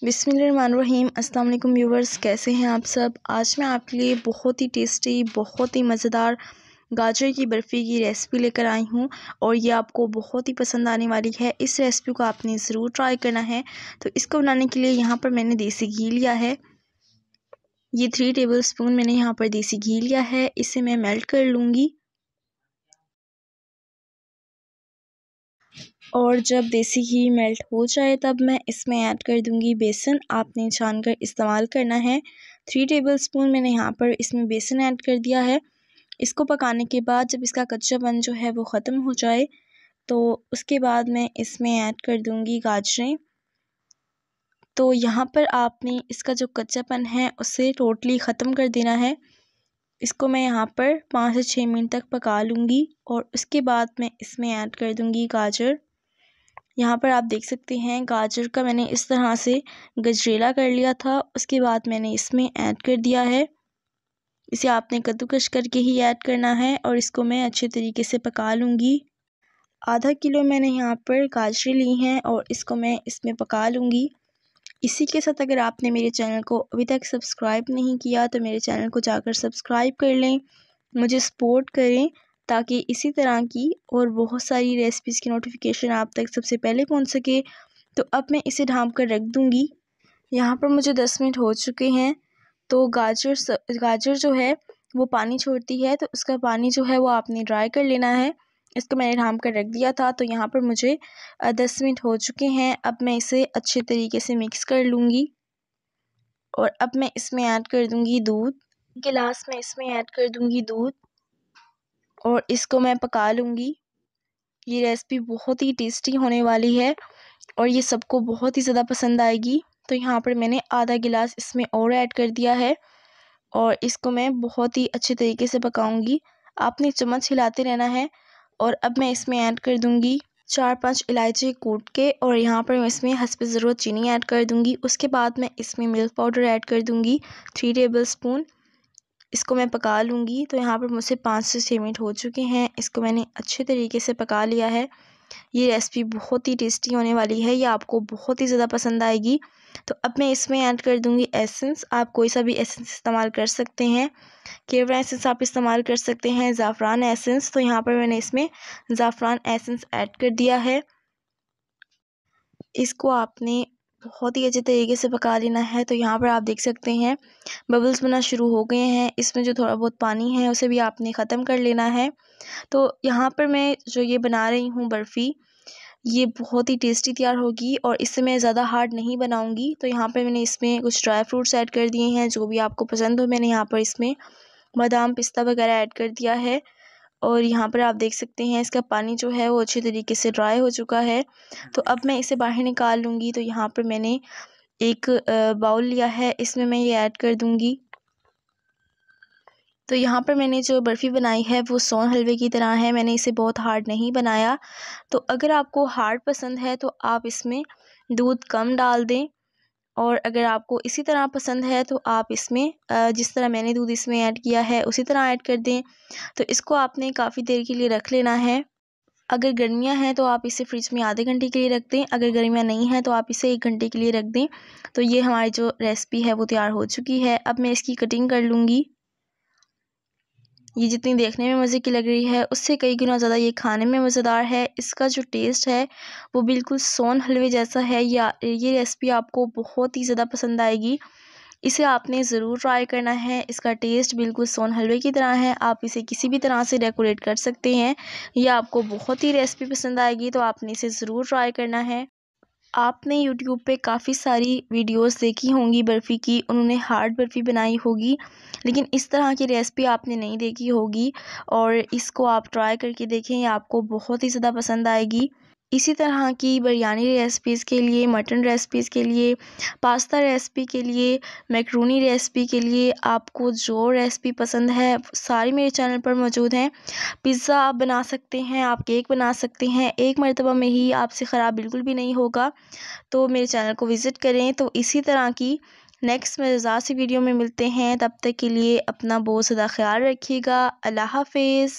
बिस्मिल्लाहिर्रहमानिर्रहीम। अस्सलाम वालेकुम व्यूवर्स, कैसे हैं आप सब। आज मैं आपके लिए बहुत ही टेस्टी, बहुत ही मज़ेदार गाजर की बर्फ़ी की रेसिपी लेकर आई हूँ और ये आपको बहुत ही पसंद आने वाली है। इस रेसिपी को आपने ज़रूर ट्राई करना है। तो इसको बनाने के लिए यहाँ पर मैंने देसी घी लिया है। ये 3 टेबलस्पून मैंने यहाँ पर देसी घी लिया है। इसे मैं मेल्ट कर लूँगी और जब देसी घी मेल्ट हो जाए तब मैं इसमें ऐड कर दूंगी बेसन। आपने छानकर इस्तेमाल करना है। 3 टेबलस्पून मैंने यहाँ पर इसमें बेसन ऐड कर दिया है। इसको पकाने के बाद जब इसका कच्चापन जो है वो ख़त्म हो जाए तो उसके बाद मैं इसमें ऐड कर दूंगी गाजरें। तो यहाँ पर आपने इसका जो कच्चापन है उसे टोटली ख़त्म कर देना है। इसको मैं यहाँ पर 5 से 6 मिनट तक पका लूँगी और उसके बाद मैं इसमें ऐड कर दूँगी गाजर। यहाँ पर आप देख सकते हैं गाजर का मैंने इस तरह से गजरेला कर लिया था। उसके बाद मैंने इसमें ऐड कर दिया है। इसे आपने कद्दूकस करके ही ऐड करना है और इसको मैं अच्छे तरीके से पका लूँगी। आधा किलो मैंने यहाँ पर गाजरें ली हैं और इसको मैं इसमें पका लूँगी। इसी के साथ अगर आपने मेरे चैनल को अभी तक सब्सक्राइब नहीं किया तो मेरे चैनल को जाकर सब्सक्राइब कर लें, मुझे सपोर्ट करें ताकि इसी तरह की और बहुत सारी रेसिपीज़ की नोटिफिकेशन आप तक सबसे पहले पहुंच सके। तो अब मैं इसे ढाँप कर रख दूंगी। यहाँ पर मुझे 10 मिनट हो चुके हैं। तो गाजर जो है वो पानी छोड़ती है, तो उसका पानी जो है वो आपने ड्राई कर लेना है। इसको मैंने ढाँप कर रख दिया था। तो यहाँ पर मुझे 10 मिनट हो चुके हैं। अब मैं इसे अच्छे तरीके से मिक्स कर लूँगी और अब मैं इसमें ऐड कर दूँगी दूध। गिलास में इसमें ऐड कर दूँगी दूध और इसको मैं पका लूँगी। ये रेसिपी बहुत ही टेस्टी होने वाली है और ये सबको बहुत ही ज़्यादा पसंद आएगी। तो यहाँ पर मैंने आधा गिलास इसमें और ऐड कर दिया है और इसको मैं बहुत ही अच्छे तरीके से पकाऊंगी। आपने चम्मच हिलाते रहना है। और अब मैं इसमें ऐड कर दूँगी 4-5 इलायची कूट के और यहाँ पर मैं इसमें हस्ब ज़रूरत चीनी ऐड कर दूँगी। उसके बाद मैं इसमें मिल्क पाउडर ऐड कर दूँगी 3 टेबलस्पून। इसको मैं पका लूँगी। तो यहाँ पर मुझसे 5 से 6 मिनट हो चुके हैं। इसको मैंने अच्छे तरीके से पका लिया है। ये रेसिपी बहुत ही टेस्टी होने वाली है, ये आपको बहुत ही ज़्यादा पसंद आएगी। तो अब मैं इसमें ऐड कर दूँगी एसेंस। आप कोई सा भी एसेंस इस्तेमाल कर सकते हैं। केवड़ा एसेंस आप इस्तेमाल कर सकते हैं, ज़ाफ़रान एसेंस। तो यहाँ पर मैंने इसमें ज़ाफ़रान एसेंस ऐड कर दिया है। इसको आपने बहुत ही अच्छे तरीके से पका लेना है। तो यहाँ पर आप देख सकते हैं बबल्स बनना शुरू हो गए हैं। इसमें जो थोड़ा बहुत पानी है उसे भी आपने ख़त्म कर लेना है। तो यहाँ पर मैं जो ये बना रही हूँ बर्फ़ी, ये बहुत ही टेस्टी तैयार होगी और इससे मैं ज़्यादा हार्ड नहीं बनाऊँगी। तो यहाँ पर मैंने इसमें कुछ ड्राई फ्रूट्स ऐड कर दिए हैं, जो भी आपको पसंद हो। मैंने यहाँ पर इसमें बादाम, पिस्ता वगैरह ऐड कर दिया है और यहाँ पर आप देख सकते हैं इसका पानी जो है वो अच्छे तरीके से ड्राई हो चुका है। तो अब मैं इसे बाहर निकाल लूँगी। तो यहाँ पर मैंने एक बाउल लिया है, इसमें मैं ये ऐड कर दूँगी। तो यहाँ पर मैंने जो बर्फ़ी बनाई है वो सोन हलवे की तरह है, मैंने इसे बहुत हार्ड नहीं बनाया। तो अगर आपको हार्ड पसंद है तो आप इसमें दूध कम डाल दें और अगर आपको इसी तरह पसंद है तो आप इसमें जिस तरह मैंने दूध इसमें ऐड किया है उसी तरह ऐड कर दें। तो इसको आपने काफ़ी देर के लिए रख लेना है। अगर गर्मियाँ हैं तो आप इसे फ्रिज में आधे घंटे के लिए रख दें, अगर गर्मियाँ नहीं हैं तो आप इसे 1 घंटे के लिए रख दें। तो ये हमारी जो रेसिपी है वो तैयार हो चुकी है। अब मैं इसकी कटिंग कर लूँगी। ये जितनी देखने में मज़े की लग रही है उससे कई गुना ज़्यादा ये खाने में मज़ेदार है। इसका जो टेस्ट है वो बिल्कुल सोन हलवे जैसा है। ये रेसिपी आपको बहुत ही ज़्यादा पसंद आएगी। इसे आपने ज़रूर ट्राई करना है। इसका टेस्ट बिल्कुल सोन हलवे की तरह है। आप इसे किसी भी तरह से डेकोरेट कर सकते हैं। ये आपको बहुत ही रेसिपी पसंद आएगी, तो आपने इसे ज़रूर ट्राई करना है। आपने यूट्यूब पे काफ़ी सारी वीडियोस देखी होंगी बर्फ़ी की, उन्होंने हार्ड बर्फ़ी बनाई होगी, लेकिन इस तरह की रेसिपी आपने नहीं देखी होगी और इसको आप ट्राई करके देखें, ये आपको बहुत ही ज़्यादा पसंद आएगी। इसी तरह की बिरयानी रेसिपीज़ के लिए, मटन रेसिपीज़ के लिए, पास्ता रेसिपी के लिए, मैकरोनी रेसिपी के लिए, आपको जो रेसिपी पसंद है सारी मेरे चैनल पर मौजूद हैं। पिज़्ज़ा आप बना सकते हैं, आप केक बना सकते हैं, एक मरतबा में ही आपसे ख़राब बिल्कुल भी नहीं होगा। तो मेरे चैनल को विज़िट करें। तो इसी तरह की नेक्स्ट मज़ेदार सी वीडियो में मिलते हैं। तब तक के लिए अपना बहुत ज़्यादा ख़्याल रखिएगा। अल्लाह हाफ़िज़।